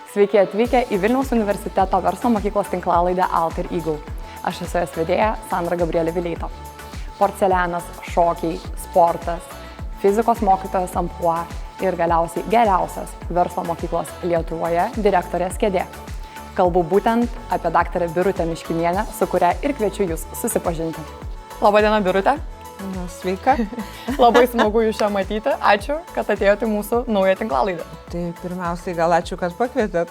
Sveiki atvykę į Vilniaus universiteto verslo mokyklos tinklalaidę Alter Ego. Aš esu jos vedėja Sandra Gabrielė Vileito. Porcelianas, šokiai, sportas, fizikos mokytojas amplua ir galiausiai geriausias verslo mokyklos Lietuvoje direktorės kėdė. Kalbu būtent apie daktarę Birutę Miškinienę, su kuria ir kviečiu jūs susipažinti. Labadiena, Birute. Sveika. Labai smagu jūs čia matyti. Ačiū, kad atėjote į mūsų naują tinklalaidę. Tai pirmiausiai gal ačiū, kad pakvietėt.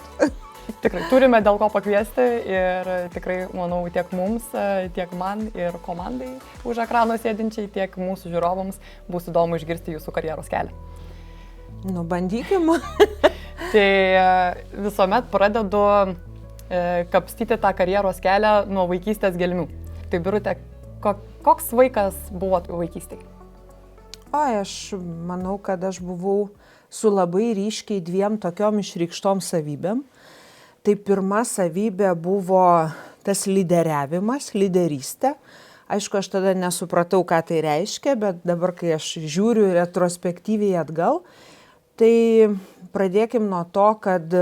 Tikrai turime dėl ko pakviesti ir tikrai, manau, tiek mums, tiek man ir komandai už ekrano sėdinčiai, tiek mūsų žiūrovams bus įdomu išgirsti jūsų karjeros kelią. Nu, bandykim. Tai visuomet pradedu kapstyti tą karjeros kelią nuo vaikystės gelmių. Tai Birute, koks vaikas buvot vaikystėje? Aš manau, kad aš buvau su labai ryškiai dviem tokiom išreikštom savybėm. Tai pirma savybė buvo tas lyderiavimas, lyderystė. Aišku, aš tada nesupratau, ką tai reiškia, bet dabar, kai aš žiūriu retrospektyviai atgal, tai pradėkim nuo to, kad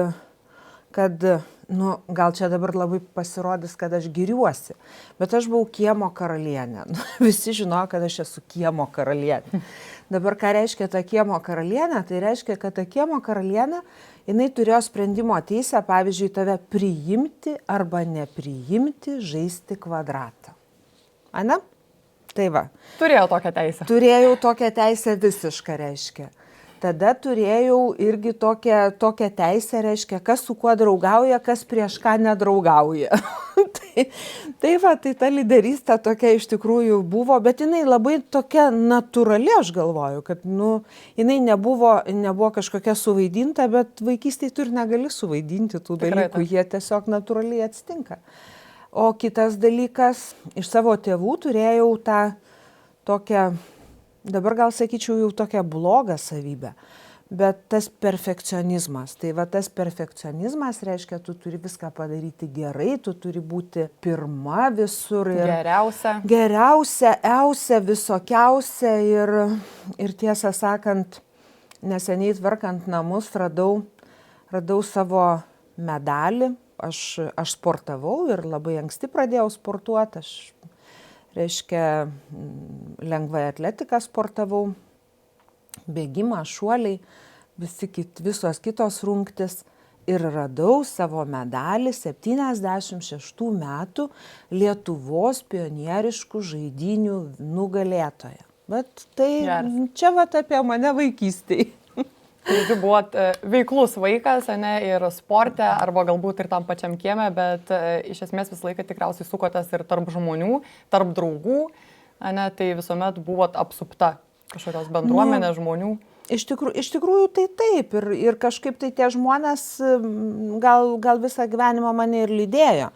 gal čia dabar labai pasirodys, kad aš giriuosi, bet aš buvau kiemo karalienė. Visi žinojo, kad aš esu kiemo karalienė. Dabar ką reiškia ta kiemo karalienė? Tai reiškia, kad ta kiemo karalienė, jinai turėjo sprendimo teisę, pavyzdžiui, tave priimti arba nepriimti, žaisti kvadratą. Ane? Tai va. Turėjau tokią teisę. Turėjau tokią teisę visišką, reiškia. Tada turėjau irgi tokią teisę, reiškia, kas su kuo draugauja, kas prieš ką nedraugauja. tai ta lyderystė tokia iš tikrųjų buvo, bet jinai labai tokia natūrali, aš galvoju, kad jinai nebuvo kažkokia suvaidinta, bet vaikystėje tu ir negali suvaidinti tų dalykų, jie tiesiog natūraliai atsitinka. O kitas dalykas, iš savo tėvų turėjau tą tokią, dabar gal sakyčiau, jau tokią blogą savybę, bet tas perfekcionizmas. Tai va tas perfekcionizmas reiškia, tu turi viską padaryti gerai, tu turi būti pirma visur. Geriausia, visokiausia ir tiesą sakant, neseniai tvarkant namus radau savo medalį. Aš sportavau ir labai anksti pradėjau sportuoti. Reiškia, lengvai atletiką sportavau, bėgimą, šuoliai, visos kitos rungtis ir radau savo medalį 76 metų Lietuvos pionieriškų žaidynių nugalėtoją. Bet tai čia apie mane vaikystėje. Jūs buvot veiklus vaikas, ne, ir sporte, arba galbūt ir tam pačiam kieme, bet iš esmės visą laiką tikriausiai sukotės ir tarp žmonių, tarp draugų, ne, tai visuomet buvot apsupta kažkokios bendruomenės žmonių. Iš tikrųjų tai taip ir kažkaip tai tie žmonės gal visą gyvenimą mane ir lydėjo.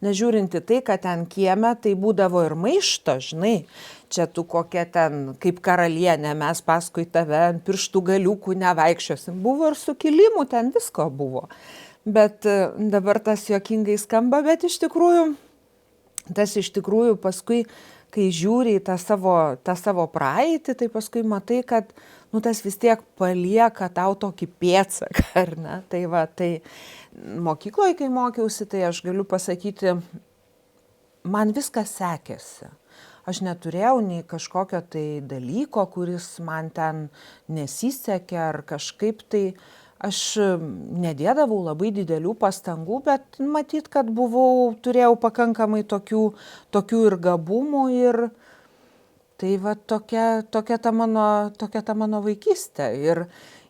Nežiūrinti tai, kad ten kieme tai būdavo ir maišto, žinai. Čia tu kokia ten, kaip karalienė, mes paskui tave ant pirštų galiukų nevaikščiosim. Buvo ir sukilimų, ten visko buvo. Bet dabar tas juokingai skamba, bet iš tikrųjų paskui, kai žiūri į tą savo praeitį, tai paskui matai, kad tas vis tiek palieka tau tokį pėdsaką, ar ne? Tai mokykloje, kai mokiausi, tai aš galiu pasakyti, man viskas sekėsi. Aš neturėjau nei kažkokio tai dalyko, kuris man ten nesisekė ar kažkaip tai. Aš nedėdavau labai didelių pastangų, bet matyt, kad turėjau pakankamai tokių ir gabumų ir tai va tokia ta mano vaikystė.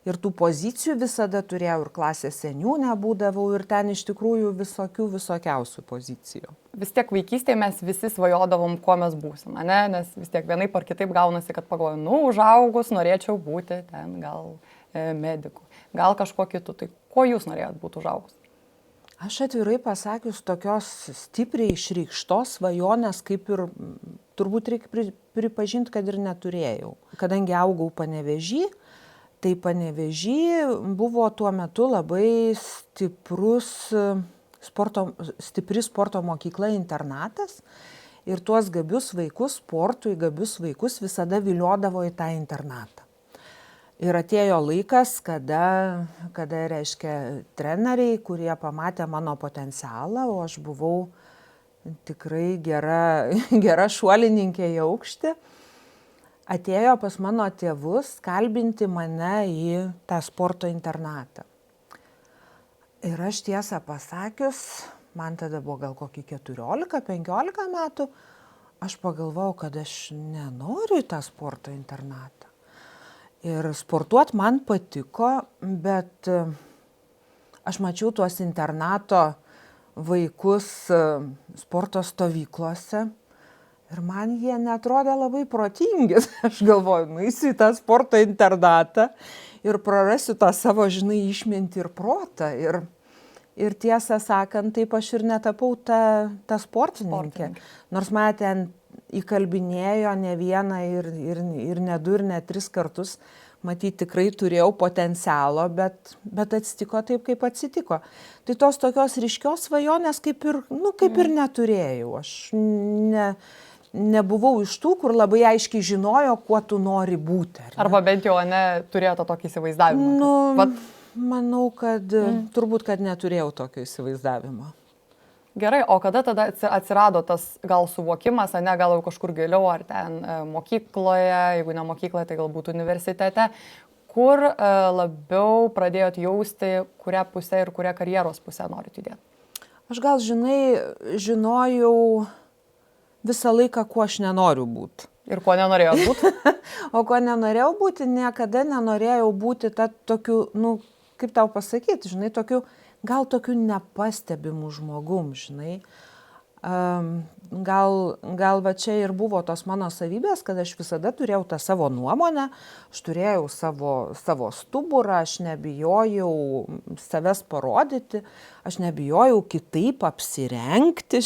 Ir tų pozicijų visada turėjau, ir klasės seniūnė būdavau, ir ten iš tikrųjų visokiausių pozicijų. Vis tiek vaikystėje mes visi svajodavom, kuo mes būsim, ne? Nes vis tiek vienaip ar kitaip gaunasi, kad pagalvoju, užaugus norėčiau būti ten gal mediku, gal kažko kitu. Tai kuo jūs norėjot būti užaugus? Aš atvirai pasakius, tokios stipriai išreikštos svajonės, kaip ir turbūt reikia pripažinti, kad ir neturėjau. Kadangi augau Panevėžy, tai Panevėžy buvo tuo metu labai stipri sporto mokykla internatas ir tuos sportui gabius vaikus visada viliodavo į tą internatą. Ir atėjo laikas, kada reiškia, treneriai, kurie pamatė mano potencialą, o aš buvau tikrai gera šuolininkė į aukštį, atėjo pas mano tėvus kalbinti mane į tą sporto internatą. Ir aš tiesą pasakius, man tada buvo gal kokį 14-15 metų, aš pagalvojau, kad aš nenoriu į tą sporto internatą. Ir sportuot man patiko, bet aš mačiau tuos internato vaikus sporto stovyklose ir man jie netrodė labai protingi. Aš galvoju, nueisiu į tą sporto internatą ir prarasiu tą savo, išmintį ir protą. Ir tiesą sakant, taip aš ir netapau ta sportininkė. Nors mane ten įkalbinėjo ne vieną ir ne 2 ir ne 3 kartus, matyt, tikrai turėjau potencialo, bet atsitiko taip, kaip atsitiko. Tai tos tokios ryškios svajonės kaip ir neturėjau. Aš nebuvau iš tų, kur labai aiškiai žinojo, kuo tu nori būti. Arba bent jau turėjo tą tokį įsivaizdavimą. Manau, kad turbūt, kad neturėjau tokio įsivaizdavimo. Gerai, o kada tada atsirado tas gal suvokimas, gal jau kažkur giliau, ar ten mokykloje, jeigu ne mokykloje, tai galbūt universitete, kur labiau pradėjot jausti, kurią pusę ir kurią karjeros pusę norit judėti? Aš gal, žinojau visą laiką, kuo aš nenoriu būti. Ir kuo nenorėjau būti? O kuo nenorėjau būti, niekada nenorėjau būti tokiu, kaip tau pasakyti, gal tokiu nepastebimu žmogum, Gal va čia ir buvo tos mano savybės, kad aš visada turėjau tą savo nuomonę, aš turėjau savo stuburą, aš nebijojau savęs parodyti, aš nebijojau kitaip apsirengti,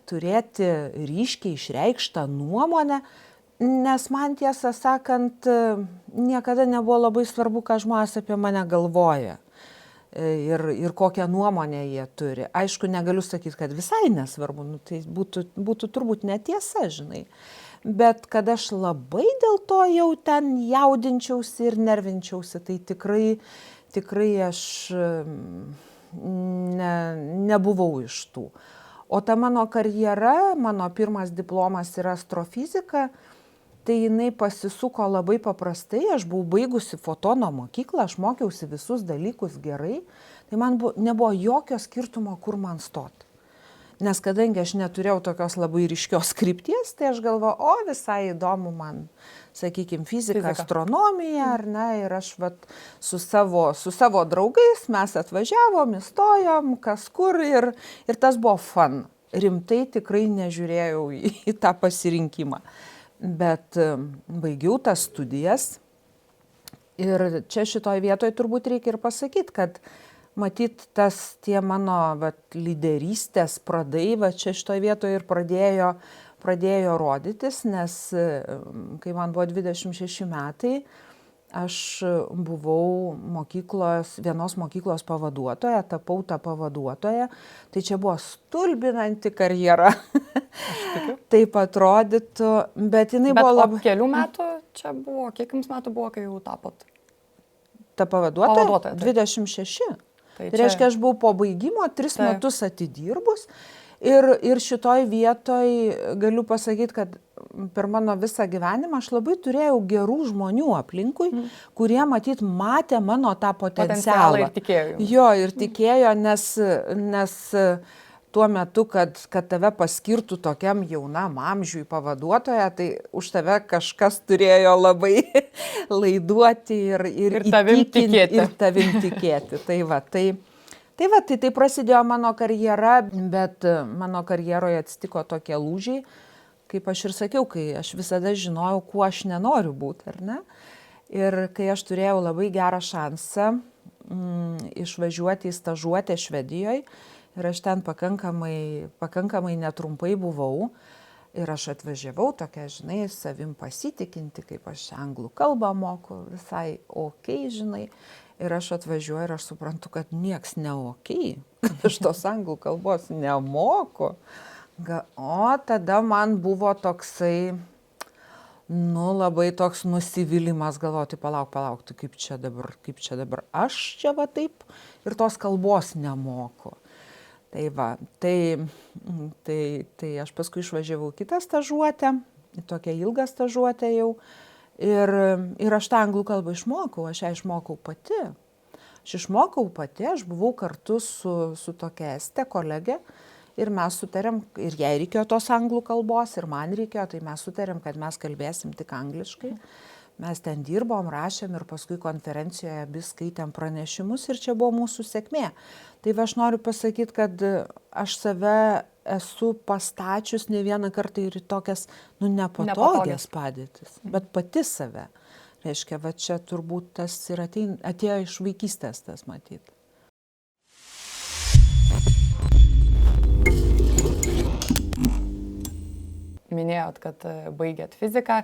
turėti ryškiai išreikštą nuomonę, nes man tiesą sakant, niekada nebuvo labai svarbu, ką žmonės apie mane galvoja. Ir kokią nuomonę jie turi. Aišku, negaliu sakyti, kad visai nesvarbu, tai būtų turbūt netiesa, Bet kad aš labai dėl to jau ten jaudinčiausi ir nervinčiausi, tai tikrai aš nebuvau iš tų. O ta mano karjera, mano pirmas diplomas yra astrofizika, tai jinai pasisuko labai paprastai, aš buvau baigusi fotono mokyklą, aš mokiausi visus dalykus gerai, tai man nebuvo jokio skirtumo, kur man stoti. Nes kadangi aš neturėjau tokios labai ryškios krypties, tai aš galvoju, visai įdomu man, sakykime, fizika, astronomija, ir aš su savo draugais mes atvažiavom, įstojom, kas kur ir tas buvo fun. Rimtai tikrai nežiūrėjau į tą pasirinkimą. Bet baigiau tas studijas ir čia šitoj vietoj turbūt reikia ir pasakyti, kad matyt tie mano lyderystės pradai čia šitoj vietoj ir pradėjo rodytis, nes kai man buvo 26 metai, aš buvau vienos mokyklos pavaduotoja, tapau tą pavaduotoją, tai čia buvo stulbinanti karjera. Taip atrodytų, bet jinai buvo labai... Bet kelių metų čia buvo, kiek jums metų buvo, kai jau tapot? Ta pavaduotoja? 26. Tai reiškia, aš buvau po baigimo 3 metus atidirbus ir šitoj vietoj galiu pasakyti, kad per mano visą gyvenimą aš labai turėjau gerų žmonių aplinkui, kurie matyt matė mano tą potencialą. Ir tikėjo. Jo, ir tikėjo, nes tuo metu, kad tave paskirtų tokiam jaunam amžiui pavaduotoja, tai už tave kažkas turėjo labai laiduoti ir tavim tikėti. Ir tavim tikėti. Tai prasidėjo mano karjera, bet mano karjeroje atsitiko tokie lūžiai, kaip aš ir sakiau, kai aš visada žinojau, kuo aš nenoriu būti, ar ne? Ir kai aš turėjau labai gerą šansą išvažiuoti į stažuotę Švedijoje, ir aš ten pakankamai netrumpai buvau, ir aš atvažiavau tokia, savim pasitikinti, kaip aš anglų kalbą moku, visai ir aš atvažiuoju ir aš suprantu, kad nieks ne kad aš tos anglų kalbos nemoku. O tada man buvo toksai, labai toks nusivylimas, galvoti, palauk, tai kaip čia dabar, aš čia va taip ir tos kalbos nemoku. Tai va, tai aš paskui išvažiavau kitą stažuotę, tokią ilgą stažuotę jau, ir aš tą anglų kalbą išmokau, aš ją išmokau pati. Aš buvau kartu su tokia Este kolegė, ir mes sutarėm, ir jai reikėjo tos anglų kalbos, ir man reikėjo, tai mes sutarėm, kad mes kalbėsim tik angliškai. Mes ten dirbom, rašėm ir paskui konferencijoje abi skaitėm pranešimus ir čia buvo mūsų sėkmė. Tai aš noriu pasakyti, kad aš save esu pastačius ne vieną kartą ir į tokias, nepatogias padėtis, bet pati save. Reiškia, va čia turbūt tas ir atėjo iš vaikystės tas matyti. Minėjot, kad baigėt fiziką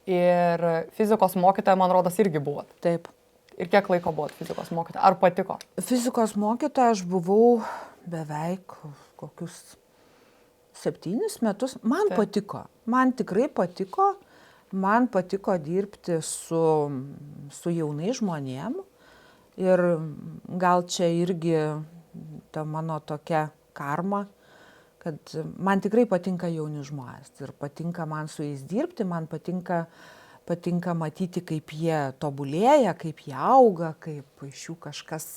ir fizikos mokytoja, man rodos, irgi buvot. Taip. Ir kiek laiko buvot fizikos mokytoja? Ar patiko? Fizikos mokytoja aš buvau beveik kokius 7 metus. Man patiko. Man tikrai patiko. Man patiko dirbti su jaunais žmonėm. Ir gal čia irgi ta mano tokia karma, kad man tikrai patinka jauni žmonės ir patinka man su jais dirbti, man patinka matyti, kaip jie tobulėja, kaip jie auga, kaip iš jų kažkas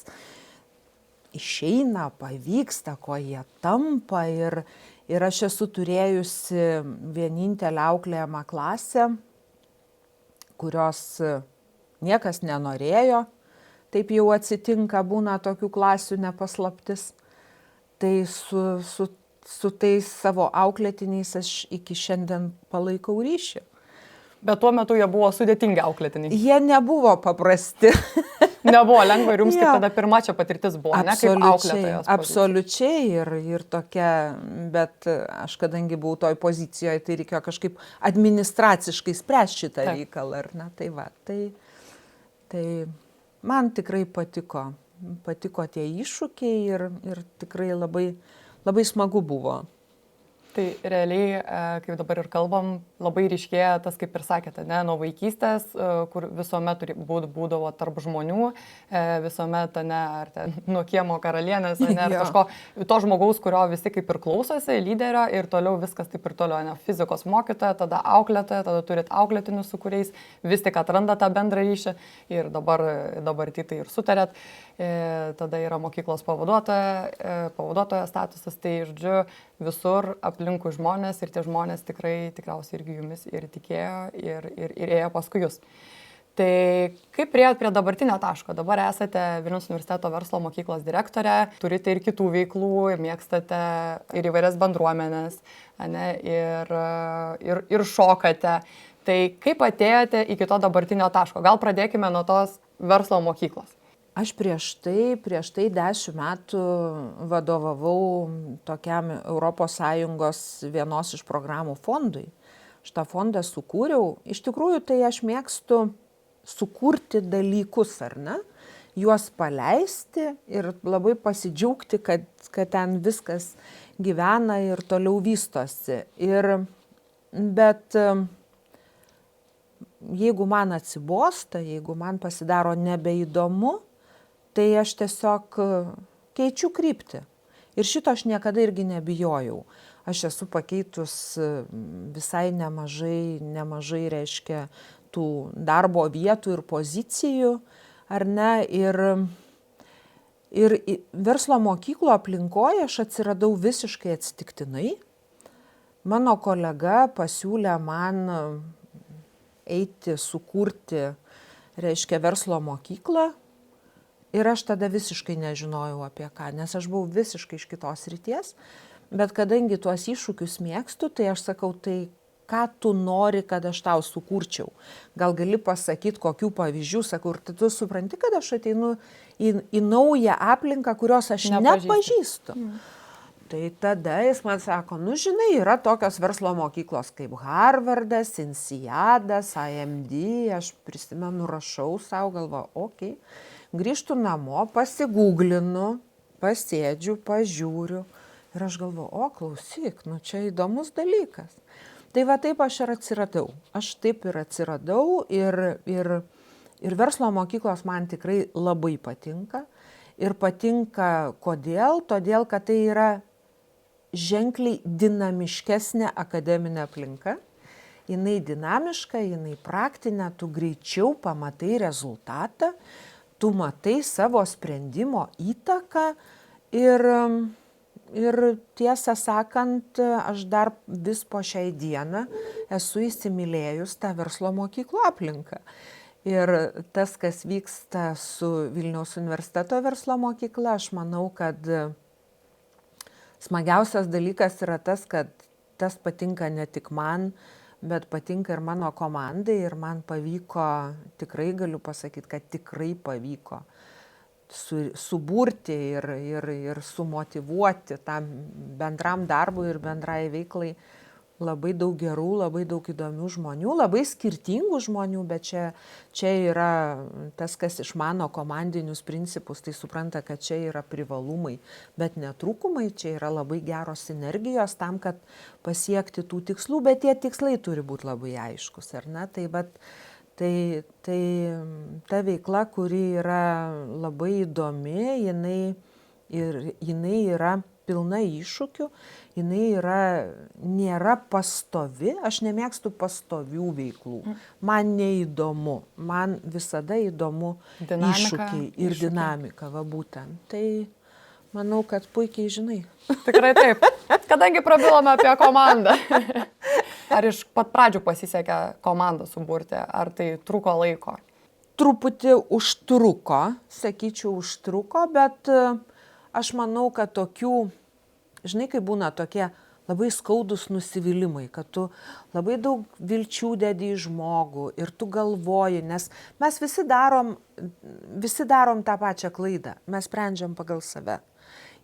išeina, pavyksta, ko jie tampa. Ir aš esu turėjusi vienintelę auklėjamą klasę, kurios niekas nenorėjo. Taip jau atsitinka, būna tokių klasių nepaslaptis. Tai su tais savo auklėtiniais aš iki šiandien palaikau ryšį. Bet tuo metu jie buvo sudėtingi auklėtiniai. Jie nebuvo paprasti. Nebuvo lengva ir jums kaip tada pirma čia patirtis buvo, ne kaip auklėtojos. Absoliučiai ir tokia, bet aš kadangi buvau toj pozicijoje, tai reikėjo kažkaip administraciškai spręsti šitą reikalą. Tai va, tai man tikrai patiko tie iššūkiai ir tikrai labai smagu buvo. Tai realiai, kaip dabar ir kalbam, labai ryškėja tas, kaip ir sakėte, nuo vaikystės, kur visuomet būdavo tarp žmonių, visuomet, ar nuo kiemo karalienės, ar kažko, to žmogaus, kurio visi kaip ir klausosi, lyderio, ir toliau viskas taip ir toliau, fizikos mokytoja, tada auklėtoja, tada turit auklėtinius, su kuriais vis tik atranda tą bendrą ryšį ir dabar tai ir sutarėt. Tada yra mokyklos pavaduotojo statusas, tai žodžiu visur aplinkui žmonės ir tie žmonės tikriausiai irgi jumis ir tikėjo ir ėjo paskui jūs. Tai kaip priėjot prie dabartinio taško? Dabar esate Vilniaus universiteto verslo mokyklos direktorė, turite ir kitų veiklų, mėgstate ir įvairias bendruomenės, ir šokate. Tai kaip atėjote iki to dabartinio taško? Gal pradėkime nuo tos verslo mokyklos. Aš prieš tai 10 metų vadovavau tokiam ES vienos iš programų fondui. Šitą fondą sukūriau. Iš tikrųjų, tai aš mėgstu sukurti dalykus, juos paleisti ir labai pasidžiaugti, kad ten viskas gyvena ir toliau vystosi. Bet jeigu man atsibosta, jeigu man pasidaro nebeįdomu, tai aš tiesiog keičiu kryptį. Ir šito aš niekada irgi nebijojau. Aš esu pakeitus visai nemažai reiškia tų darbo vietų ir pozicijų, ir verslo mokyklo aplinkoje aš atsiradau visiškai atsitiktinai. Mano kolega pasiūlė man eiti, sukurti, reiškia, verslo mokyklą. Ir aš tada visiškai nežinojau apie ką, nes aš buvau visiškai iš kitos srities. Bet kadangi tuos iššūkius mėgstu, tai aš sakau, tai ką tu nori, kad aš tau sukurčiau. Gal gali pasakyti, kokių pavyzdžių, sakau, ir tu supranti, kad aš ateinu į naują aplinką, kurios aš nepažįstu. Tai tada jis man sako, žinai, yra tokios verslo mokyklos kaip Harvardas, INSEADas, IMD, aš prisimenu, rašau savo, galvoju, okei. Grįžtu namo, pasigūglinu, pasėdžiu, pažiūriu ir aš galvoju, klausyk, čia įdomus dalykas. Tai va taip aš ir atsiradau. Aš taip ir atsiradau ir verslo mokyklos man tikrai labai patinka. Ir patinka kodėl? Todėl, kad tai yra ženkliai dinamiškesnė akademinė aplinka. Jinai dinamiška, jinai praktinė, tu greičiau pamatai rezultatą, tu matai savo sprendimo įtaką ir tiesą sakant, aš dar vis po šiai dieną esu įsimylėjus tą verslo mokyklų aplinką. Ir tas, kas vyksta su Vilniaus universiteto verslo mokykla, aš manau, kad smagiausias dalykas yra tas, kad tas patinka ne tik man, bet patinka ir mano komandai ir man pavyko, tikrai galiu pasakyti, kad tikrai pavyko suburti ir sumotyvuoti tam bendram darbui ir bendrai veiklai labai daug gerų, labai daug įdomių žmonių, labai skirtingų žmonių, bet čia yra tas, kas išmano komandinius principus, tai supranta, kad čia yra privalumai, bet ne trūkumai, čia yra labai geros sinergijos tam, kad pasiekti tų tikslų, bet tie tikslai turi būti labai aiškus, ar ne? Tai ta veikla, kuri yra labai įdomi, jinai yra pilna iššūkių, jinai nėra pastovi, aš nemėgstu pastovių veiklų, man neįdomu, man visada įdomu iššūkiai ir dinamika, va būtent. Tai manau, kad puikiai žinai. Tikrai taip, kadangi prabilome apie komandą. Ar iš pat pradžių pasisekė komandą suburti, ar tai truko laiko? Truputį užtruko, sakyčiau, bet aš manau, kad tokių, žinai, kai būna tokie labai skaudus nusivylimai, kad tu labai daug vilčių dedi į žmogų ir tu galvoji, nes mes visi darom tą pačią klaidą, mes sprendžiam pagal save.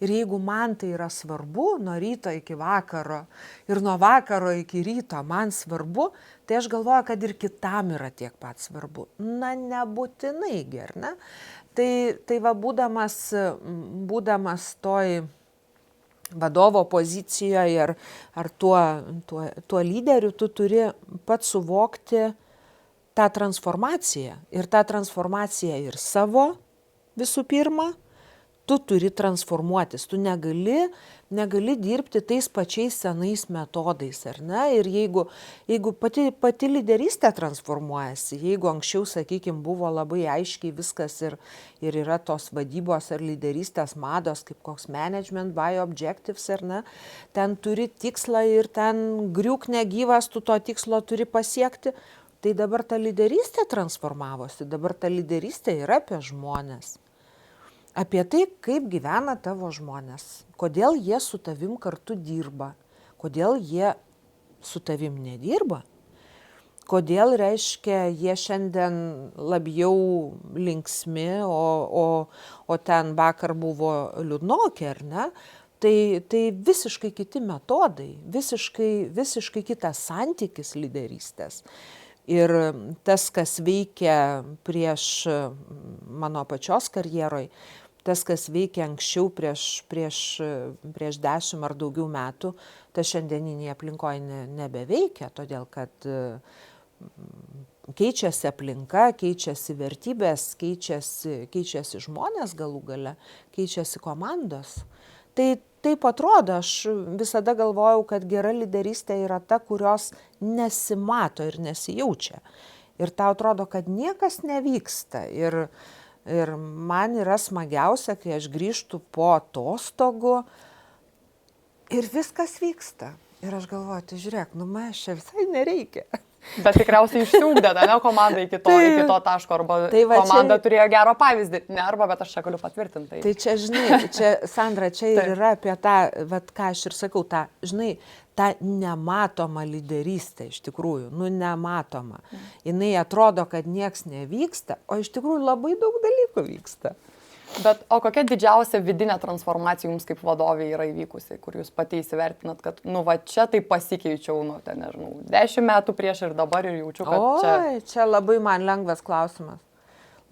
Ir jeigu man tai yra svarbu, nuo ryto iki vakaro ir nuo vakaro iki ryto man svarbu, tai aš galvoju, kad ir kitam yra tiek pat svarbu. Na, nebūtinai, ar ne? Tai va, būdamas toj vadovo pozicijoje ar tuo lyderiu, tu turi pats suvokti tą transformaciją. Ir tą transformaciją ir savo visų pirma, tu turi transformuotis, tu negali dirbti tais pačiais senais metodais, ar ne? Ir jeigu pati lyderystė transformuojasi, jeigu anksčiau, sakykime, buvo labai aiškiai viskas ir yra tos vadybos ar lyderystės mados, kaip koks management by objectives, ar ne? Ten turi tikslą ir ten griūk negyvas, tu to tikslo turi pasiekti. Tai dabar ta lyderystė transformavosi, dabar ta lyderystė yra apie žmonės. Apie tai, kaip gyvena tavo žmonės, kodėl jie su tavim kartu dirba, kodėl jie su tavim nedirba, kodėl, reiškia, jie šiandien labiau linksmi, o ten vakar buvo liūdnoki, ar ne? Tai visiškai kiti metodai, visiškai kitas santykis lyderystės. Ir tas, kas veikia prieš mano pačios karjeroj, tas, kas veikia anksčiau prieš 10 ar daugiau metų, tas šiandieninėje aplinkoje nebeveikia, todėl kad keičiasi aplinka, keičiasi vertybės, keičiasi žmonės galų gale, keičiasi komandos. Tai taip atrodo, aš visada galvojau, kad gera lyderystė yra ta, kurios nesimato ir nesijaučia. Ir tau atrodo, kad niekas nevyksta. Ir man yra smagiausia, kai aš grįžtu po atostogų ir viskas vyksta. Ir aš galvoju, tai žiūrėk, man čia visai nereikia. Bet tikriausiai išsiugdėte, ne, komandą iki to taško, arba komanda turėjo gerą pavyzdį, ne arba, bet aš čia galiu patvirtinti. Tai čia, žinai, Sandra, čia ir yra apie tą, ką aš ir sakau, žinai, tą nematomą lyderystę iš tikrųjų, nematoma. Jinai atrodo, kad nieks nevyksta, o iš tikrųjų labai daug dalykų vyksta. Bet o kokia didžiausia vidinė transformacija jums kaip vadovė yra įvykusi, kur jūs pati įsivertinat, kad, va čia tai pasikeičiau, 10 metų prieš ir dabar ir jaučiu, kad čia labai man lengvas klausimas.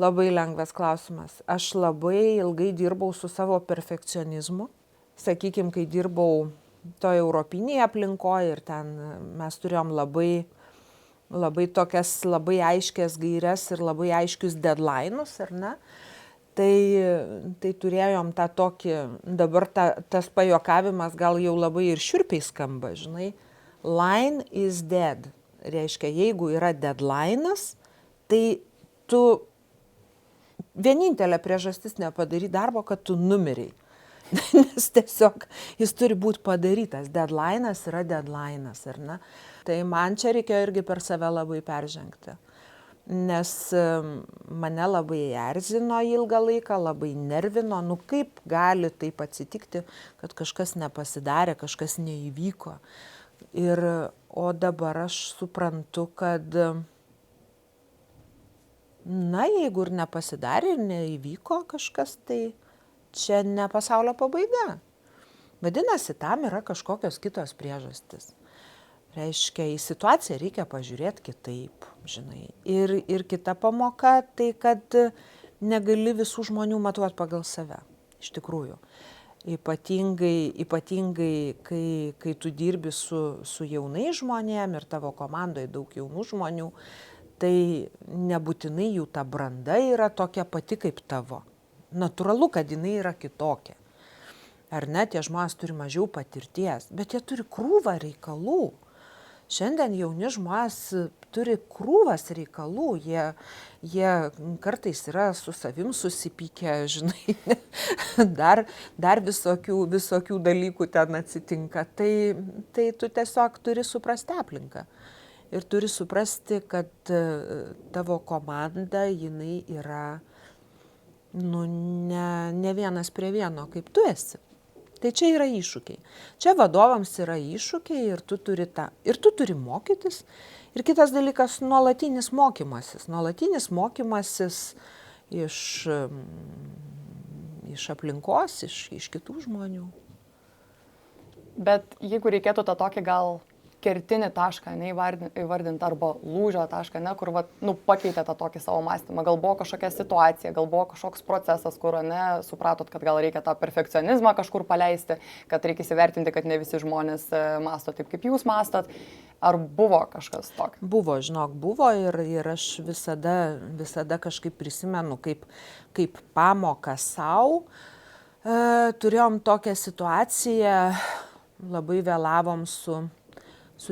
Labai lengvas klausimas. Aš labai ilgai dirbau su savo perfekcionizmu. Sakykime, kai dirbau toje europinėje aplinkoje ir ten mes turėjom labai tokias labai aiškias gairias ir labai aiškius deadline'us, ar ne? Tai turėjom tą tokį, dabar tas pajuokavimas gal jau labai ir šiurpiai skamba, žinai. Line is dead. Reiškia, jeigu yra deadline'as, tai tu vienintelė priežastis nepadaryti darbo, kad tu numiriai. Nes tiesiog jis turi būti padarytas. Deadline'as yra deadline'as, ar ne? Tai man čia reikėjo irgi per save labai peržengti. Nes mane labai erzino ilgą laiką, labai nervino, nu kaip gali taip atsitikti, kad kažkas nepasidarė, kažkas neįvyko. O dabar aš suprantu, kad, na, jeigu ir nepasidarė ir neįvyko kažkas, tai čia ne pasaulio pabaiga. Vadinasi, tam yra kažkokios kitos priežastis. Reiškia, į situaciją reikia pažiūrėti kitaip, žinai. Ir kita pamoka, tai kad negali visų žmonių matuoti pagal save, iš tikrųjų. Ypatingai kai tu dirbi su jaunais žmonėm ir tavo komandoje daug jaunų žmonių, tai nebūtinai jų ta branda yra tokia pati kaip tavo. Natūralu, kad jinai yra kitokia. Ar ne, tie žmonės turi mažiau patirties, bet jie turi krūvą reikalų. Šiandien jauni žmonės turi krūvas reikalų, jie kartais yra su savim susipykę, žinai, dar visokių dalykų ten atsitinka. Tai tu tiesiog turi suprasti aplinką ir turi suprasti, kad tavo komanda, jinai yra ne vienas prie vieno, kaip tu esi. Tai čia yra iššūkiai. Čia vadovams yra iššūkiai ir tu turi mokytis. Ir kitas dalykas, nuolatinis mokymasis. Nuolatinis mokymasis iš aplinkos, iš kitų žmonių. Bet jeigu reikėtų tą tokį gal kertinį tašką įvardinti arba lūžio tašką, kur pakeitė tą tokį savo mąstymą. Gal buvo kažkokia situacija, gal buvo kažkoks procesas, kur supratot, kad gal reikia tą perfekcionizmą kažkur paleisti, kad reikia įsivertinti, kad ne visi žmonės mąsto taip, kaip jūs mąstot. Ar buvo kažkas tokio? Buvo, žinok, buvo ir aš visada kažkaip prisimenu, kaip pamoką savo. Turėjom tokią situaciją, labai vėlavom su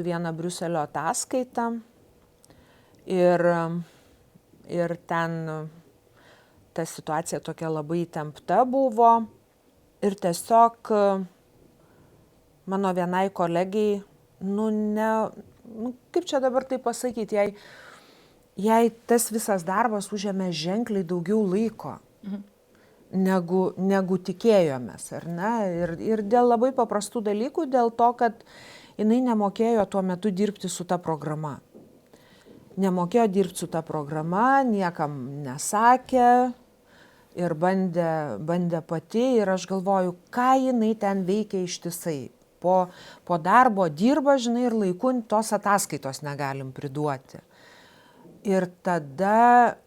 viena Briuselio ataskaita ir ten ta situacija tokia labai įtempta buvo ir tiesiog mano vienai kolegijai, kaip čia dabar tai pasakyti, jai tas visas darbas užėmė ženkliai daugiau laiko, negu tikėjomės, ar ne? Ir dėl labai paprastų dalykų, dėl to, kad jinai nemokėjo tuo metu dirbti su ta programa. Nemokėjo dirbti su ta programa, niekam nesakė ir bandė pati ir aš galvoju, ką jinai ten veikia ištisai. Po darbo dirba, žinai, ir laiku tos ataskaitos negalim priduoti. Ir tada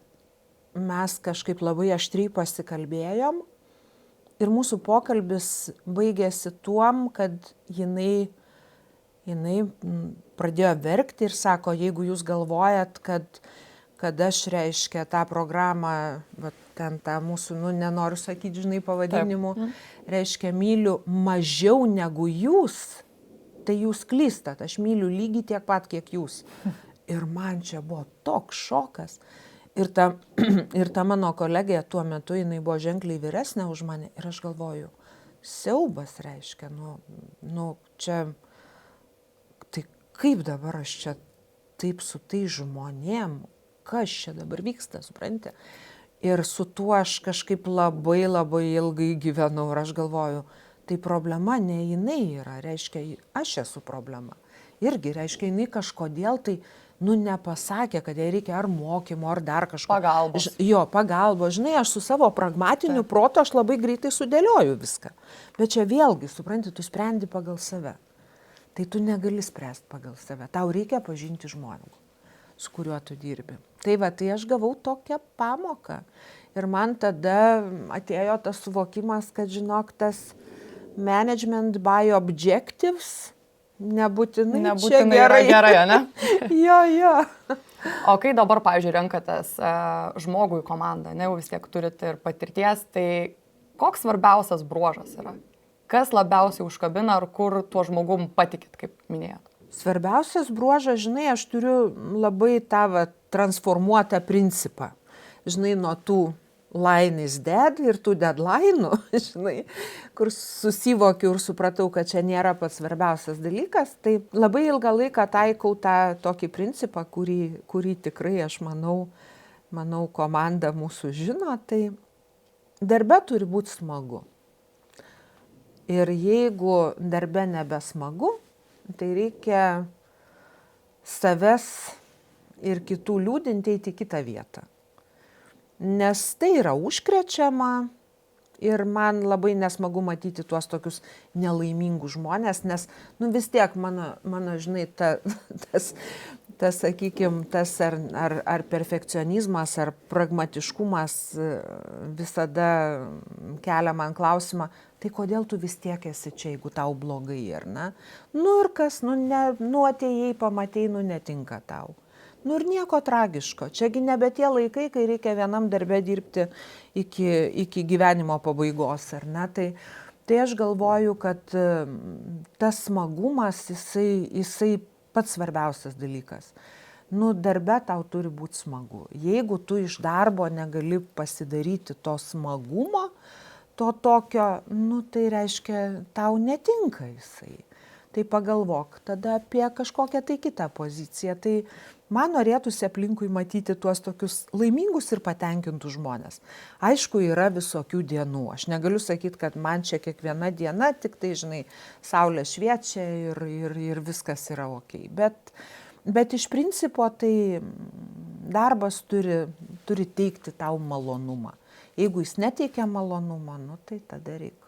mes kažkaip labai aštriai pasikalbėjom ir mūsų pokalbis baigėsi tuom, kad jinai pradėjo verkti ir sako, jeigu jūs galvojat, kad aš, reiškia, tą programą, ten tą mūsų, nenoriu sakyti, žinai, pavadinimu, reiškia, myliu mažiau negu jūs, tai jūs klystat, aš myliu lygiai tiek pat, kiek jūs. Ir man čia buvo toks šokas. Ir ta mano kolegė tuo metu, jinai buvo ženkliai vyresnė už mane ir aš galvoju, siaubas, reiškia, čia... Tai kaip dabar aš čia taip su tai žmonėm, kas čia dabar vyksta, supranti? Ir su tuo aš kažkaip labai ilgai gyvenau ir aš galvoju, tai problema ne jinai yra, reiškia, aš esu problema. Irgi, reiškia, jinai kažkodėl tai, nepasakė, kad jai reikia ar mokymo, ar dar kažko. Pagalbos. Pagalbos. Žinai, aš su savo pragmatiniu protu aš labai greitai sudėlioju viską. Bet čia vėlgi, supranti, tu sprendi pagal save. Tai tu negali spręsti pagal save. Tau reikia pažinti žmogų, su kuriuo tu dirbi. Tai aš gavau tokią pamoką. Ir man tada atėjo tas suvokimas, kad, žinok, management by objectives, nebūtinai čia yra gerai, ne? Jo. O kai dabar, pavyzdžiui, renkatės žmogų į komandą, ne, jau vis tiek turite ir patirties, tai koks svarbiausias bruožas yra? Kas labiausiai užkabina ar kur tuo žmogum patikit, kaip minėjot? Svarbiausias bruožas, žinai, aš turiu labai tą transformuotą principą. Žinai, nuo tų line is dead ir tų deadline'ų, žinai, kur susivokiu ir supratau, kad čia nėra pats svarbiausias dalykas, tai labai ilgą laiką taikau tą tokį principą, kurį tikrai aš manau komanda mūsų žino, tai darbe turi būti smagu. Ir jeigu darbe nebesmagu, tai reikia savęs ir kitų liūdinti į kitą vietą. Nes tai yra užkrečiama ir man labai nesmagu matyti tuos tokius nelaimingus žmonės, nes vis tiek mano žinai, tas sakykime, tas ar perfekcionizmas, ar pragmatiškumas visada kelia man klausimą, tai kodėl tu vis tiek esi čia, jeigu tau blogai, ar ne? Ir kas, atėjai, pamatei, netinka tau. Ir nieko tragiško. Čiagi nebe tie laikai, kai reikia vienam darbe dirbti iki gyvenimo pabaigos, ar ne? Tai aš galvoju, kad tas smagumas, jisai pats svarbiausias dalykas. Darbe tau turi būti smagu. Jeigu tu iš darbo negali pasidaryti to smagumo, to tokio, tai reiškia, tau netinka jisai. Tai pagalvok tada apie kažkokią tai kitą poziciją. Tai man norėtųsi aplinkui matyti tuos tokius laimingus ir patenkintus žmonės. Aišku, yra visokių dienų. Aš negaliu sakyti, kad man čia kiekviena diena, tik tai, žinai, saulė šviečia ir viskas yra ok. Bet iš principo tai darbas turi teikti tau malonumą. Jeigu jis neteikia malonumą, tai tada reikia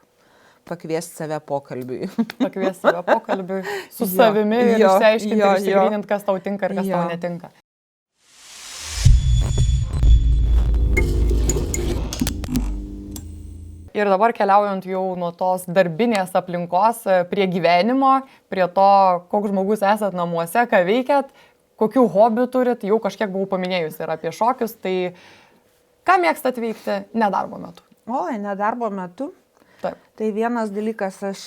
pakviesti save pokalbiui. Pakviesti save pokalbiui su savimi ir išsiaiškinti ir išsigryninti, kas tau tinka ir kas tau netinka. Ir dabar keliaujant jau nuo tos darbinės aplinkos prie gyvenimo, prie to, koks žmogus esat namuose, ką veikiat, kokių hobių turit, jau kažkiek buvau paminėjusi ir apie šokius, tai ką mėgstat veikti nedarbo metu? Nedarbo metu? Taip. Tai vienas dalykas, aš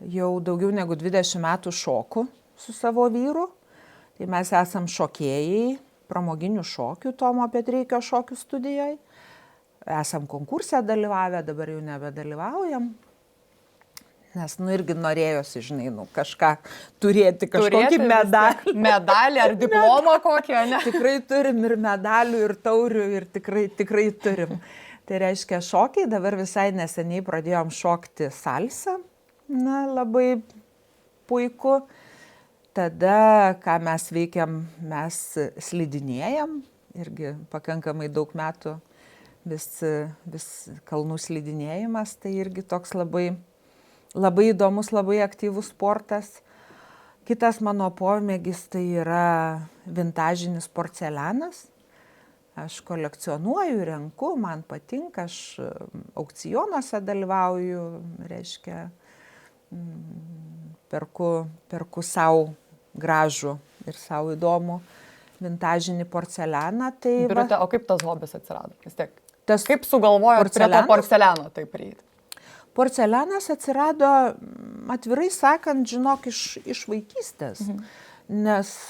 jau daugiau negu 20 metų šoku su savo vyru. Tai mes esam šokėjai, pramoginių šokių Tomo Petreikio šokių studijoje. Esam konkurse dalyvavę, dabar jau nebedalyvaujam. Nes irgi norėjosi, žinai, kažką turėti, kažkokį medalį. Medalį ar diplomą kokį, ne? Tikrai turim ir medalių, ir taurių, ir tikrai turim. Tai reiškia šokiai, dabar visai neseniai pradėjom šokti salsą. Labai puiku. Tada, ką mes veikiam, mes slidinėjam. Irgi pakankamai daug metų vis kalnų slidinėjimas. Tai irgi toks labai įdomus, labai aktyvus sportas. Kitas mano pomėgis tai yra vintažinis porcelianas. Aš kolekcionuoju, renku, man patinka, aš aukcionuose dalyvauju, reiškia, perku savo gražų ir savo įdomų vintažinį porcelianą. Birute, o kaip tas hobis atsirado? Vis tiek, kaip sugalvojot prie to porceliano tai prieiti? Porcelianas atsirado, atvirai sakant, žinok, iš vaikystės. Nes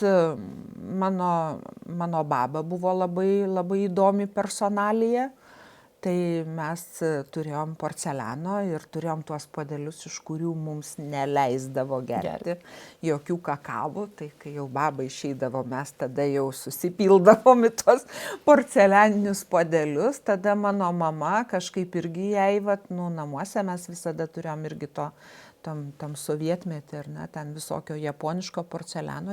mano baba buvo labai įdomi personalija, tai mes turėjom porceliano ir turėjom tuos puodelius, iš kurių mums neleisdavo gerti jokių kakavų, tai kai jau baba išeidavo, mes tada jau susipildavom į tuos porcelianinius puodelius, tada mano mama kažkaip irgi jai, namuose mes visada turėjom irgi tam sovietmetį, ar ne, ten visokio japoniško porceliano,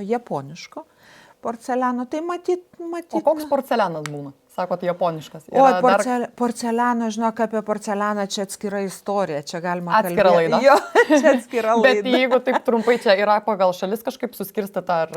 tai matyt. O koks porcelianas būna? Sakot, japoniškas. O, porcelianą, žinok, apie porcelianą čia atskira istorija, čia galima kalbėti. Atskira laida. Jo, čia atskira laida. Bet jeigu taip trumpai, čia yra pagal šalis kažkaip suskirstyta ar...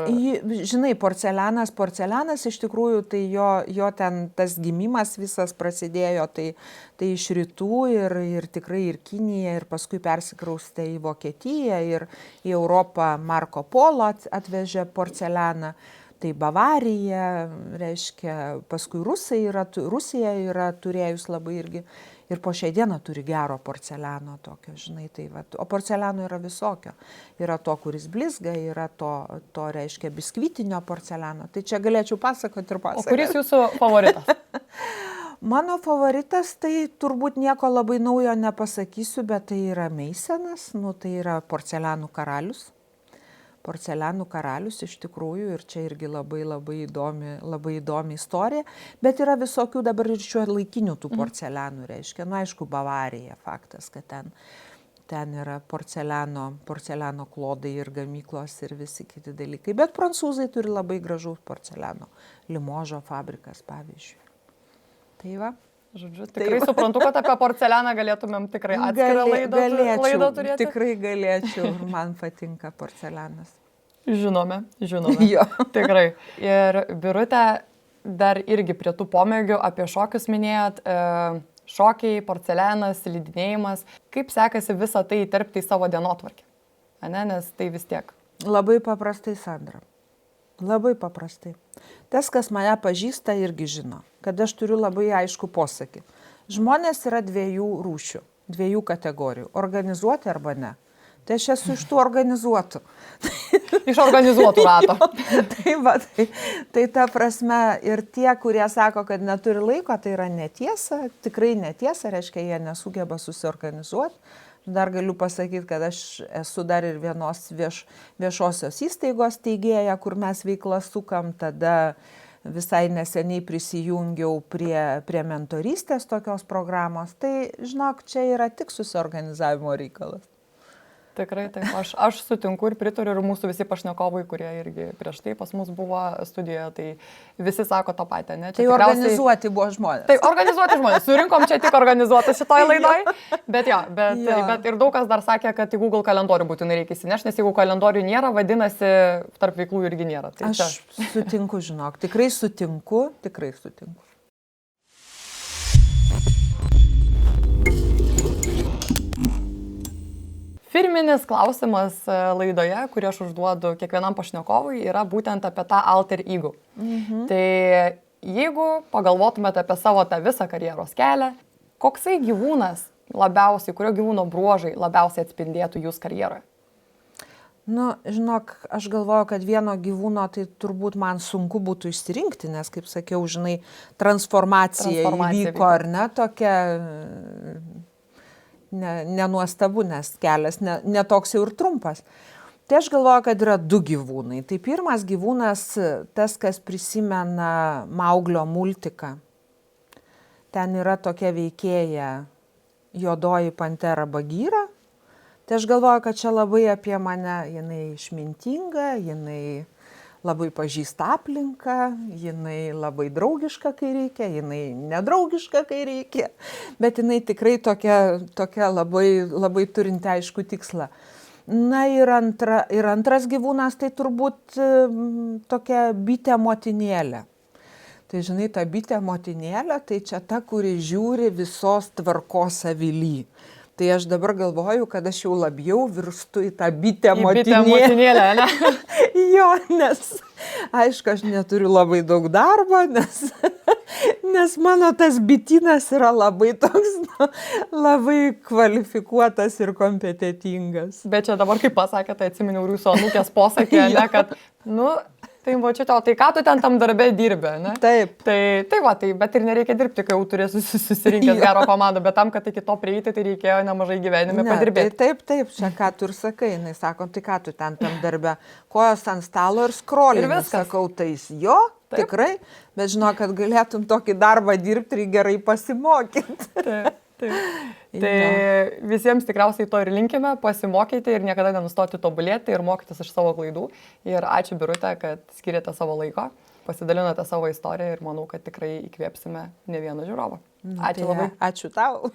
Žinai, porcelianas iš tikrųjų, tai jo ten tas gimimas visas prasidėjo, tai iš rytų ir tikrai ir Kinija, ir paskui persikraustė į Vokietiją, ir į Europą Marko Polo atvežė porcelianą. Tai Bavarija, reiškia, paskui Rusija yra turėjus labai irgi, ir po šiai dieną turi gero porceliano tokio, žinai, tai va, o porceliano yra visokio. Yra to, kuris blizga, yra to reiškia, biskvitinio porceliano. Tai čia galėčiau pasakoti ir pasakoti. O kuris jūsų favoritas? Mano favoritas, tai turbūt nieko labai naujo nepasakysiu, bet tai yra Meisenas, tai yra porcelianų karalius. Porcelianų karalius iš tikrųjų, ir čia irgi labai įdomi istorija, bet yra visokių dabar ir šiuo laikinių tų porcelianų, reiškia, aišku, Bavarija faktas, kad ten yra porceliano klodai ir gamyklos ir visi kiti dalykai, bet prancūzai turi labai gražaus porceliano, Limožo fabrikas, pavyzdžiui. Tai va. Žodžiu, tikrai suprantu, kad apie porcelianą galėtumėm tikrai atskirą laidą turėti. Tikrai galėčiau, man patinka porcelianas. Žinome. Jo. Tikrai. Ir Birute, dar irgi prie tų pomėgių apie šokius minėjot, šokiai, porcelianas, slidinėjimas. Kaip sekasi visą tai įterpti į savo dienotvarkę? Nes tai vis tiek. Labai paprastai, Sandra. Labai paprastai. Tas, kas mane pažįsta, irgi žino, kad aš turiu labai aišku posakį. Žmonės yra dviejų rūšių, dviejų kategorijų. Organizuoti arba ne. Tai aš esu iš tų organizuotų. Iš organizuotų rato. Tai ta prasme ir tie, kurie sako, kad neturi laiko, tai yra netiesa, tikrai netiesa, reiškia, jie nesugeba susiorganizuoti. Dar galiu pasakyti, kad aš esu dar ir vienos viešosios įstaigos teigėja, kur mes veiklą sukam, tada visai neseniai prisijungiau prie mentorystės tokios programos. Tai, žinok, čia yra tik susiorganizavimo reikalas. Tikrai, taip. Aš sutinku ir pritariu ir mūsų visi pašnekovai, kurie irgi prieš tai pas mus buvo studijoje, tai visi sako tą patį, ne? Čia tai organizuoti buvo žmonės. Tai organizuoti žmonės. Surinkom čia tik organizuotą šitoj laidoj, bet ir daug kas dar sakė, kad į Google kalendorių būtinai reikia įsinešti, nes jeigu kalendorių nėra, vadinasi, tarp veiklų irgi nėra. Tai aš sutinku, žinok, tikrai sutinku. Firminis klausimas laidoje, kurį aš užduodu kiekvienam pašnekovui, yra būtent apie tą alter ego. Tai jeigu pagalvotumėte apie savo tą visą karjeros kelią, koksai gyvūnas labiausiai, kurio gyvūno bruožai labiausiai atspindėtų jūs karjeroje? Žinok, aš galvoju, kad vieno gyvūno tai turbūt man sunku būtų išsirinkti, nes, kaip sakiau, žinai, transformacija įvyko, ar ne, tokia... Nenuostabu, nes kelias netoks jau ir trumpas. Tai aš galvoju, kad yra du gyvūnai. Tai pirmas gyvūnas, tas, kas prisimena Mauglio multiką. Ten yra tokia veikėja juodoji pantera Bagyra. Tai aš galvoju, kad čia labai apie mane, jinai išmintinga, jinai labai pažįsta aplinką, jinai labai draugiška, kai reikia, jinai nedraugiška, kai reikia, bet jinai tikrai tokia labai turinti aišku tikslą. Na ir antras gyvūnas, tai turbūt tokia bitė motinėlė. Tai žinai, ta bitė motinėlė, tai čia ta, kuri žiūri visos tvarkos avily. Tai aš dabar galvoju, kad aš jau labiau virstu į tą bitę motinėlę, ne? Jo, nes aišku, aš neturiu labai daug darbo, nes mano tas bitynas yra labai toks, labai kvalifikuotas ir kompetentingas. Bet čia dabar, kaip pasakė, tai atsiminiau jūsų anūkės posakį, ne, kad, tai močiutė, o tai ką tu ten tam darbe dirbi, ne? Taip. Bet ir nereikia dirbti, kai jau turėsi susirinkęs gerą komandą, bet tam, kad iki to prieiti, tai reikėjo nemažai gyvenime padirbėti. Taip, čia ką tu ir sakai, jinai sako, tai ką tu ten tam darbe, kojos ant stalo ir skrolini, sakau, tais jo, taip. Tikrai, bet žinau, kad galėtum tokį darbą dirbti ir gerai pasimokyti. Taip. Tai visiems tikriausiai to ir linkime, pasimokyti ir niekada nenustoti tobulėti ir mokytis iš savo klaidų. Ir ačiū Birute, kad skiriate savo laiko. pasidalinote savo istoriją ir manau, kad tikrai įkvėpsime ne vieną žiūrovą. Ačiū labai. Ačiū tau.